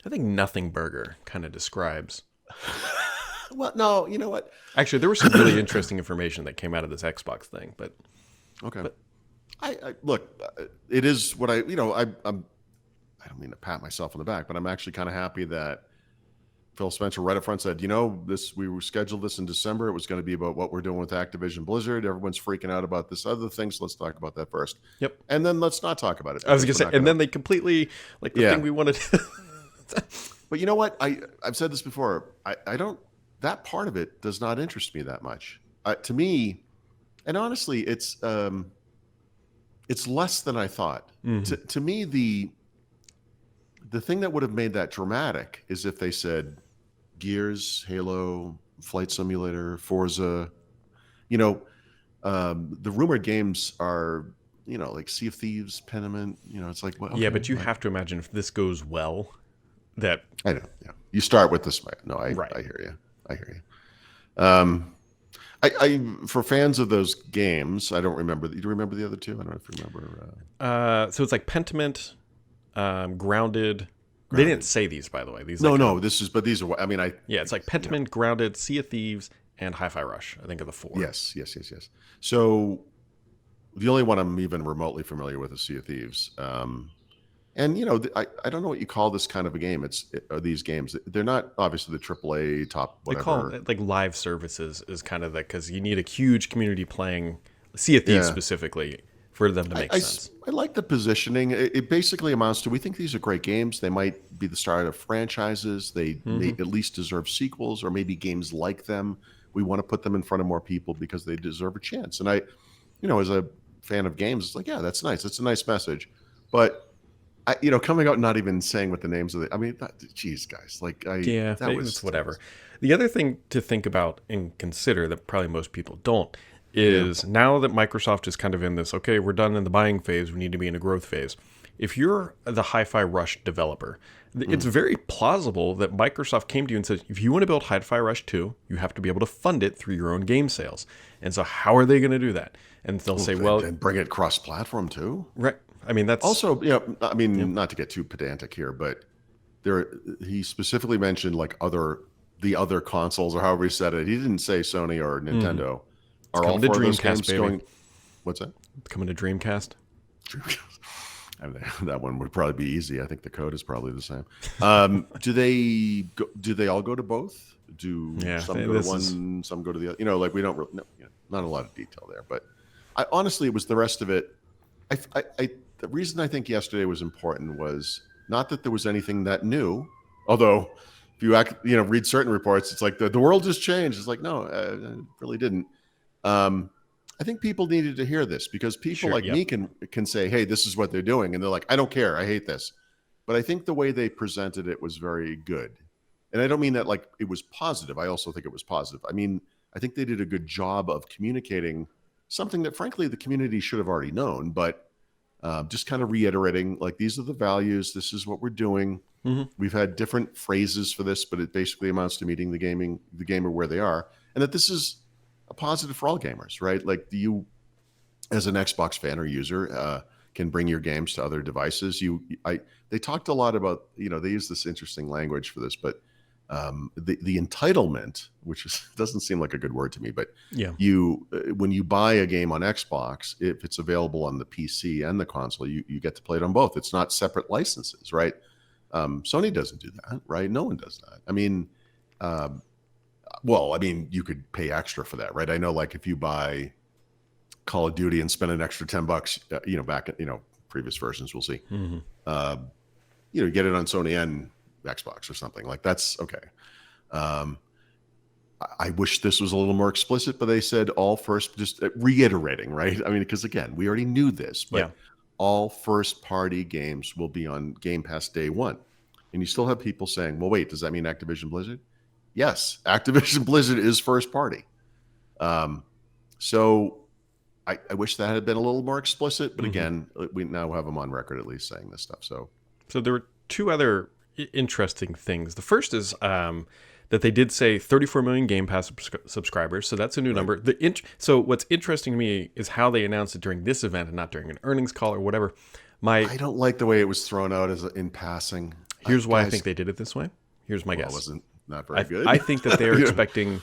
I think Nothing Burger kind of describes. Well, no, you know what? Actually, there was some really interesting information that came out of this Xbox thing, Okay. but I look. It is what I'm. I don't mean to pat myself on the back, but I'm actually kind of happy that Phil Spencer right up front said, this we were scheduled this in December. It was going to be about what we're doing with Activision Blizzard. Everyone's freaking out about this other thing, so let's talk about that first. yep. And then let's not talk about it. I was gonna Because we're say, not and gonna, then they completely like the yeah. thing we wanted. But you know what? I've said this before. I don't. That part of it does not interest me that much. To me, and honestly, it's less than I thought. To me, the thing that would have made that dramatic is if they said Gears, Halo, Flight Simulator, Forza. You know, the rumored games are like Sea of Thieves, Pentiment. It's like, well, Yeah, okay, but you have to imagine if this goes well, that I know. Yeah, you start with this. No, right. I hear you. I hear you. I for fans of those games, I don't remember. Do you remember the other two? I don't know if you remember. So it's like Pentiment, Grounded. They didn't say these, by the way. These No, like, no. These are. I mean, yeah, it's like Pentiment, Grounded, Sea of Thieves, and Hi-Fi Rush. I think are the four. Yes. So the only one I'm even remotely familiar with is Sea of Thieves. And I don't know what you call this kind of a game. These games. They're not obviously the AAA top They whatever. call it like live services is kind of that because you need a huge community playing Sea of Thieves Yeah. specifically for them to make sense. I like the positioning. It basically amounts to we think these are great games. They might be the start of franchises. They may at least deserve sequels or maybe games like them. We want to put them in front of more people because they deserve a chance. And as a fan of games, it's like, yeah, that's nice. It's a nice message. But coming out and not even saying what the names of geez, guys, It's whatever. The other thing to think about and consider that probably most people don't is now that Microsoft is kind of in this, okay, we're done in the buying phase, we need to be in a growth phase. If you're the Hi-Fi Rush developer, it's very plausible that Microsoft came to you and said, if you want to build Hi-Fi Rush 2, you have to be able to fund it through your own game sales. And so how are they going to do that? And they'll say, well, and bring it cross-platform too. right. I mean, that's Also, not to get too pedantic here, but he specifically mentioned like the other consoles or however he said it. He didn't say Sony or Nintendo. Are all coming to four of those Dreamcast, games baby. going? What's that? coming to Dreamcast. I mean, that one would probably be easy. I think the code is probably the same. Do they all go to both? Do some go to one, some go to the other? Like we don't really know. Not a lot of detail there, but honestly, it was the rest of it. The reason I think yesterday was important was not that there was anything that new, although if you read certain reports, it's like the world has changed. It's like, no, it really didn't. I think people needed to hear this because people me can say, hey, this is what they're doing. And they're like, I don't care. I hate this. But I think the way they presented it was very good. And I don't mean that like it was positive. I also think it was positive. I mean, I think they did a good job of communicating something that frankly the community should have already known, but just kind of reiterating like these are the values. This is what we're doing. Mm-hmm. We've had different phrases for this, but it basically amounts to meeting the gamer where they are. And that this is a positive for all gamers, right? Like you, as an Xbox fan or user, can bring your games to other devices. They talked a lot about, they use this interesting language for this, but the entitlement, which doesn't seem like a good word to me, but when you buy a game on Xbox, if it's available on the PC and the console, you get to play it on both. It's not separate licenses, right? Sony doesn't do that, right? No one does that. I mean, you could pay extra for that, right? I know, like if you buy Call of Duty and spend an extra $10, back at previous versions, we'll see. Mm-hmm. You get it on Sony and Xbox or something like that's okay. I wish this was a little more explicit, but they said all first, just reiterating, right? I mean, because again, we already knew this, but all first-party games will be on Game Pass day one, and you still have people saying, "Well, wait, does that mean Activision Blizzard?" Yes, Activision Blizzard is first party. So I wish that had been a little more explicit, but again, we now have them on record at least saying this stuff. So there were two other interesting things. The first is that they did say 34 million Game Pass subscribers, so that's a new number. So what's interesting to me is how they announced it during this event and not during an earnings call or whatever. I don't like the way it was thrown out as in passing. Here's why I think they did it this way. Here's my guess. It wasn't not very good. I think that they're expecting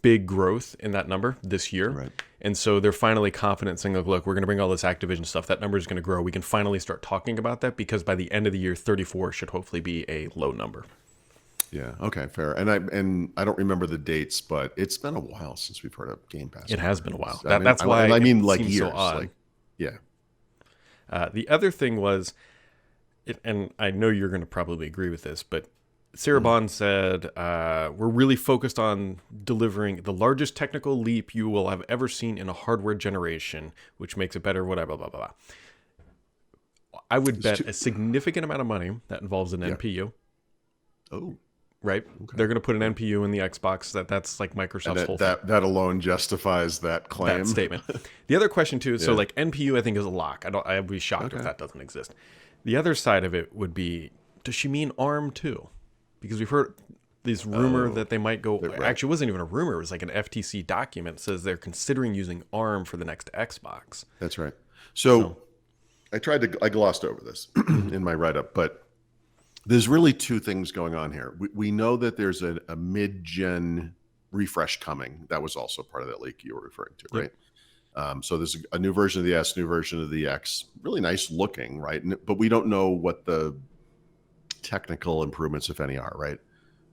big growth in that number this year. Right. And so they're finally confident saying, look, we're going to bring all this Activision stuff. That number is going to grow. We can finally start talking about that because by the end of the year, 34 should hopefully be a low number. Yeah. Okay. Fair. And I don't remember the dates, but it's been a while since we've heard of Game Pass. It has been a while. That's why I mean, like years. years. So odd. Like, yeah. The other thing was, and I know you're going to probably agree with this, but Sarah Bond said, we're really focused on delivering the largest technical leap you will have ever seen in a hardware generation, which makes it better, whatever, blah, blah, blah. I would bet a significant amount of money that involves an NPU. Oh. Right? Okay. They're going to put an NPU in the Xbox. That's like Microsoft's whole thing. That alone justifies that claim. That statement. The other question, too, so like NPU, I think, is a lock. I'd be shocked if that doesn't exist. The other side of it would be, does she mean ARM, too? Because we've heard this rumor that they might go... Right. Actually, it wasn't even a rumor. It was like an FTC document that says they're considering using ARM for the next Xbox. That's right. So I glossed over this in my write-up, but there's really two things going on here. We know that there's a mid-gen refresh coming. That was also part of that leak you were referring to, right? So there's a new version of the S, new version of the X. Really nice looking, right? But we don't know what the technical improvements, if any, are, right?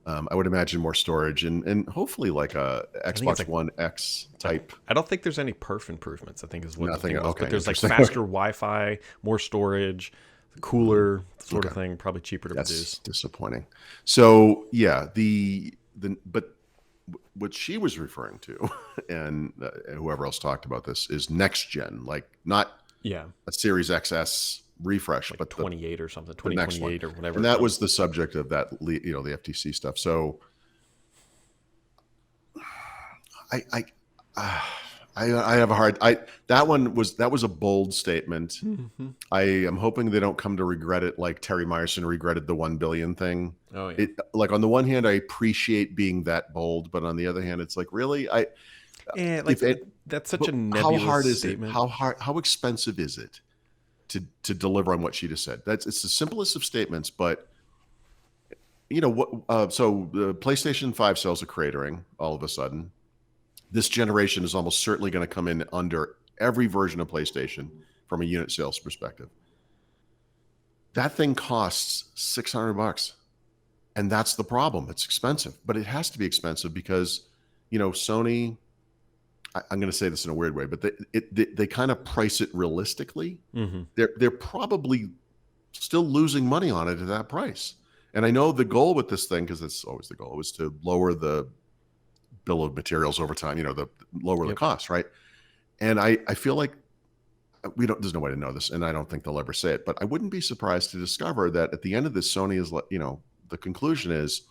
I would imagine more storage and hopefully like a Xbox One X type. I don't think there's any perf improvements, I think is what Nothing. The thing was. Okay, but there's like faster Wi-Fi, more storage, cooler sort of thing, probably cheaper to produce. That's disappointing. So yeah, but what she was referring to, and whoever else talked about this, is next gen, like not a Series XS refresh, like but 28 or something, 2028 or whatever. And that was the subject of that, the FTC stuff. So I have a hard. That was a bold statement. Mm-hmm. I am hoping they don't come to regret it like Terry Myerson regretted the 1 billion thing. Oh yeah. Like on the one hand, I appreciate being that bold, but on the other hand, it's like really that's such a nebulous how hard is statement. It? How expensive is it to deliver on what she just said? It's the simplest of statements, but you know what? So the PlayStation 5 sales are cratering all of a sudden. This generation is almost certainly going to come in under every version of PlayStation from a unit sales perspective. That thing costs $600, and that's the problem. It's expensive, but it has to be expensive because, Sony. I'm going to say this in a weird way, but they kind of price it realistically. Mm-hmm. They're probably still losing money on it at that price. And I know the goal with this thing, because it's always the goal, was to lower the bill of materials over time, lower the cost, right? And I feel like there's no way to know this, and I don't think they'll ever say it, but I wouldn't be surprised to discover that at the end of this, Sony is, the conclusion is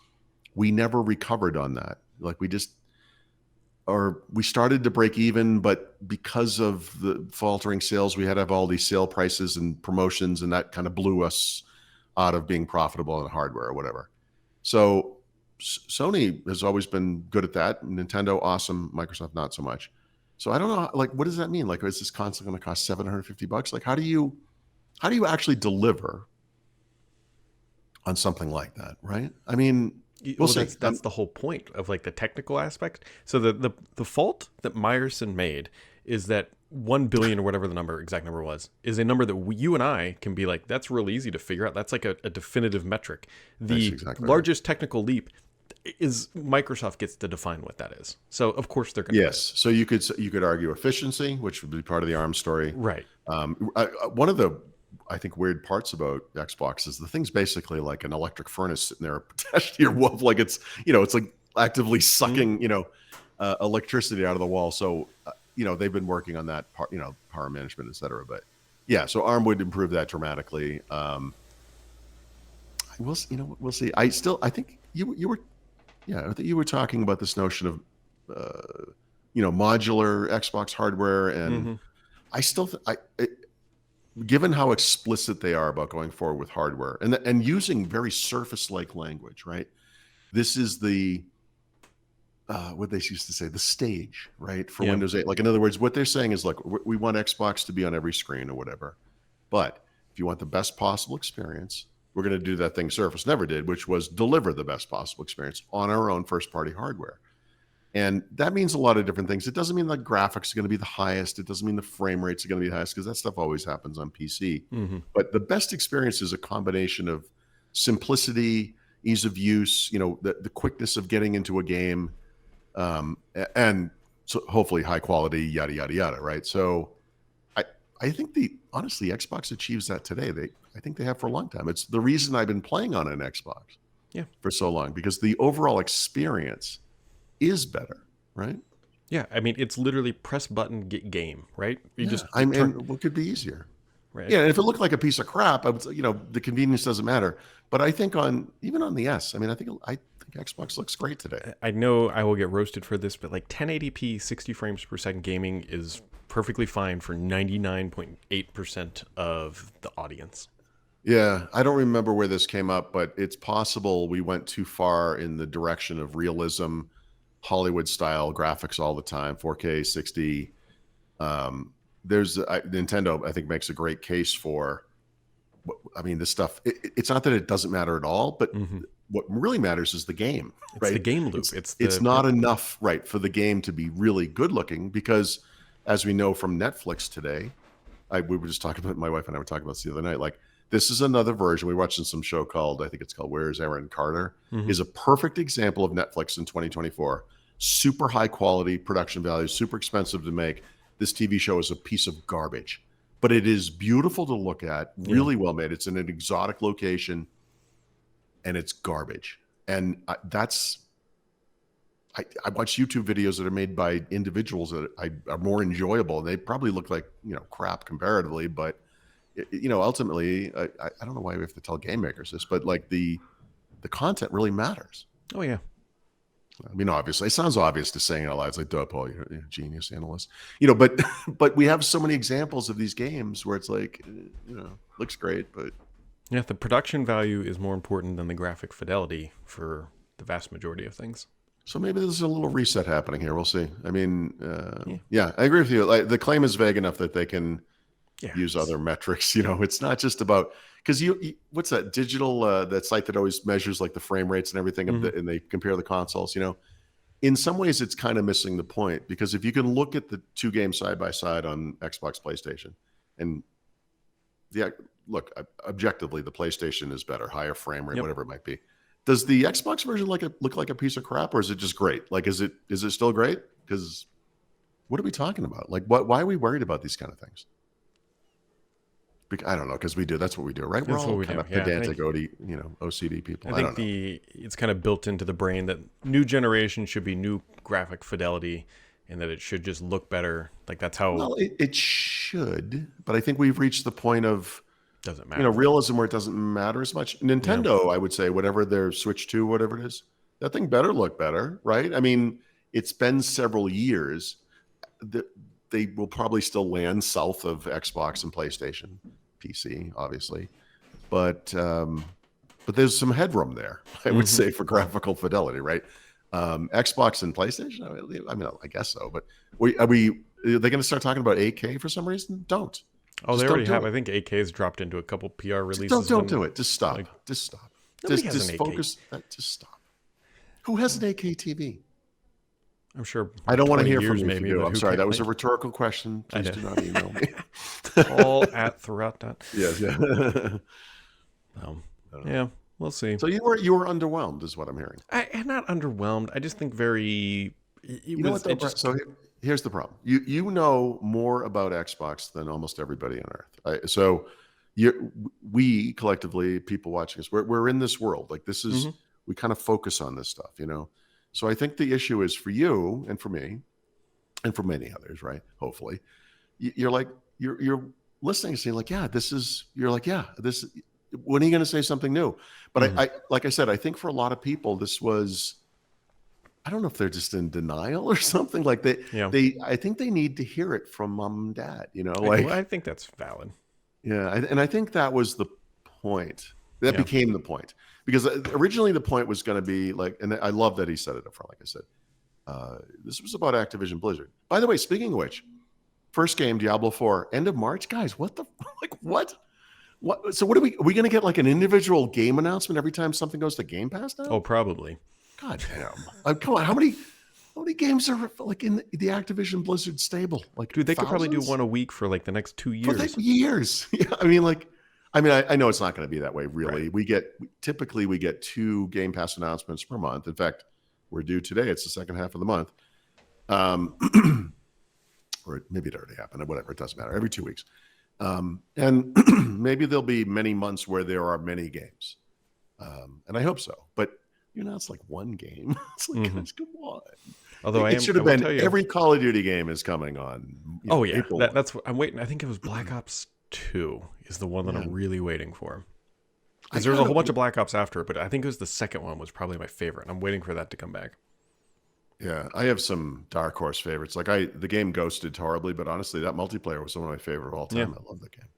we never recovered on that. Like we started to break even, but because of the faltering sales, we had to have all these sale prices and promotions, and that kind of blew us out of being profitable in hardware or whatever. So Sony has always been good at that. Nintendo, awesome. Microsoft, not so much. So I don't know, like, what does that mean? Like, is this console going to cost $750? Like, how do you actually deliver on something like that, right? I mean, we'll see. That's the whole point of like the technical aspect. So the fault that Myerson made is that 1 billion or whatever the exact number was, is a number that you and I can be like, that's real easy to figure out. That's like a definitive metric. The largest technical leap is Microsoft gets to define what that is. So of course they're going to. Yes. So you could argue efficiency, which would be part of the ARM story. Right. One of the, I think, weird parts about Xbox is the thing's basically like an electric furnace sitting there attached to your wall. Like it's like actively sucking, electricity out of the wall. So, they've been working on that part, power management, et cetera. But yeah, so ARM would improve that dramatically. We'll see. I think you were, I think you were talking about this notion of, modular Xbox hardware. And I still, given how explicit they are about going forward with hardware and using very surface-like language, right? This is the, what they used to say, the stage, right? For Windows 8. Like, in other words, what they're saying is, like, we want Xbox to be on every screen or whatever. But if you want the best possible experience, we're going to do that thing Surface never did, which was deliver the best possible experience on our own first-party hardware. And that means a lot of different things. It doesn't mean the graphics are going to be the highest. It doesn't mean the frame rates are going to be the highest, because that stuff always happens on PC. But the best experience is a combination of simplicity, ease of use, the quickness of getting into a game, and so hopefully high quality, yada, yada, yada, right? So I think honestly, Xbox achieves that today. I think they have for a long time. It's the reason I've been playing on an Xbox for so long, because the overall experience is better, right? Yeah, I mean, it's literally press button, get game, right? What could be easier? Right. Yeah, and if it looked like a piece of crap, I would, the convenience doesn't matter. But I think even on the S, I mean, I think Xbox looks great today. I know I will get roasted for this, but like 1080p, 60 frames per second gaming is perfectly fine for 99.8% of the audience. Yeah, I don't remember where this came up, but it's possible we went too far in the direction of realism, Hollywood style graphics all the time, 4K, 60. Nintendo, I think, makes a great case for, I mean, this stuff, it's not that it doesn't matter at all, but what really matters is the game, right? It's the game loop. It's not enough, right, for the game to be really good looking, because as we know from Netflix today, we were just talking about, my wife and I were talking about this the other night, like, this is another version. We were watching some show called, I think it's called Where's Aaron Carter, is a perfect example of Netflix in 2024. Super high quality production value, super expensive to make. This TV show is a piece of garbage, but it is beautiful to look at, really well made. It's in an exotic location, and it's garbage. And I watch YouTube videos that are made by individuals that are more enjoyable. They probably look like, crap comparatively, but ultimately, I don't know why we have to tell game makers this, but like the content really matters. Oh yeah. I mean, obviously, it sounds obvious to saying it out loud. It's like, duh, Paul, you're a genius analyst, but we have so many examples of these games where it's like, looks great, but yeah, the production value is more important than the graphic fidelity for the vast majority of things. So maybe there's a little reset happening here. We'll see. I mean, yeah, I agree with you. Like, the claim is vague enough that they can use other metrics. It's not just about, because what's that digital that site that always measures like the frame rates and everything, and they compare the consoles. In some ways, it's kind of missing the point, because if you can look at the two games side by side on Xbox, PlayStation, and look, objectively, the PlayStation is better, higher frame rate, whatever it might be. Does the Xbox version look like a piece of crap, or is it just great? Like, is it still great? Because what are we talking about? Like, why are we worried about these kind of things? I don't know, because we do. That's what we do, right? We're all kind of pedantic, OCD people. I think it's kind of built into the brain that new generation should be new graphic fidelity, and that it should just look better. Like, that's how. Well, it should, but I think we've reached the point of doesn't matter. Realism where it doesn't matter as much. Nintendo, I would say, whatever their Switch 2, whatever it is, that thing better look better, right? I mean, it's been several years. They will probably still land south of Xbox and PlayStation, PC, obviously, but there's some headroom there, I would say, for graphical fidelity, right? Xbox and PlayStation, I mean, I guess so, but are they going to start talking about 8K for some reason? Don't. Oh, they already have. I think 8K's dropped into a couple PR releases. Don't do it. Just stop. Just stop. Just focus. Just stop. Who has an 8K TV? I'm sure. I don't want to hear from you. Maybe. I'm sorry. That was a rhetorical question. Please do not email me. All at throughout that. Yes. Yeah. Yeah. We'll see. So you were underwhelmed, is what I'm hearing. I'm not underwhelmed. I just think very. So here's the problem. You know more about Xbox than almost everybody on Earth. So we collectively, people watching us, we're in this world. Like, this is we kind of focus on this stuff, So I think the issue is for you and for me and for many others, right? Hopefully, you're listening and saying like, this. When are you going to say something new? But I like I said, I think for a lot of people, this was. I don't know if they're just in denial or something. Like I think they need to hear it from mom and dad. I think that's valid. Yeah, and I think that was the point. That became the point, because originally the point was going to be like, and I love that he said it up front. Like I said, this was about Activision Blizzard. By the way, speaking of which, first game Diablo 4, end of March, guys. What? What? So what are we going to get like an individual game announcement every time something goes to Game Pass now? Oh, probably. God damn! Come on, how many games are like in the Activision Blizzard stable? Like, dude, they thousands? could probably do one a week for like the next 2 years. For years. Yeah, I mean, I know it's not going to be that way. Really, right. Typically we get 2 Game Pass announcements per month. In fact, we're due today. It's the second half of the month, or maybe it already happened. Or whatever, it doesn't matter. Every 2 weeks, and maybe there'll be many months where there are many games, and I hope so. But it's like one game. It's like, guys, come on. Although it should have been every Call of Duty game is coming on. That's what I'm waiting. I think it was Black Ops 2 is the one that I'm really waiting for. Because there was a whole bunch of Black Ops after it, but I think it was the second one was probably my favorite. I'm waiting for that to come back. Yeah, I have some dark horse favorites. Like the game ghosted horribly, but honestly, that multiplayer was some of my favorite of all time. Yeah. I love that game.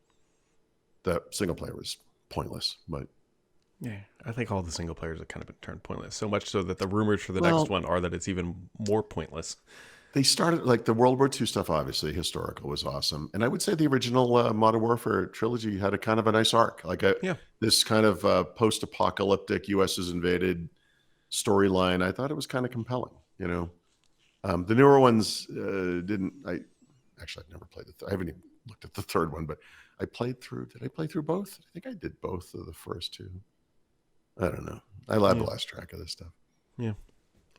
The single player was pointless, but yeah, I think all the single players have kind of been turned pointless. So much so that the rumors for the next one are that it's even more pointless. They started like the World War II stuff. Obviously, historical was awesome, and I would say the original Modern Warfare trilogy had a kind of a nice arc. Like this kind of post-apocalyptic U.S. is invaded storyline. I thought it was kind of compelling. The newer ones didn't. I've never played I haven't even looked at the third one, but I played through. Did I play through both? I think I did both of the first 2. I don't know. I lost track of this stuff. Yeah.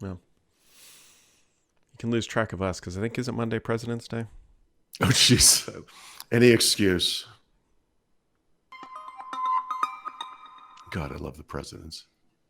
Well, you can lose track of us because I think isn't Monday President's Day? Oh, jeez. Any excuse. God, I love the presidents.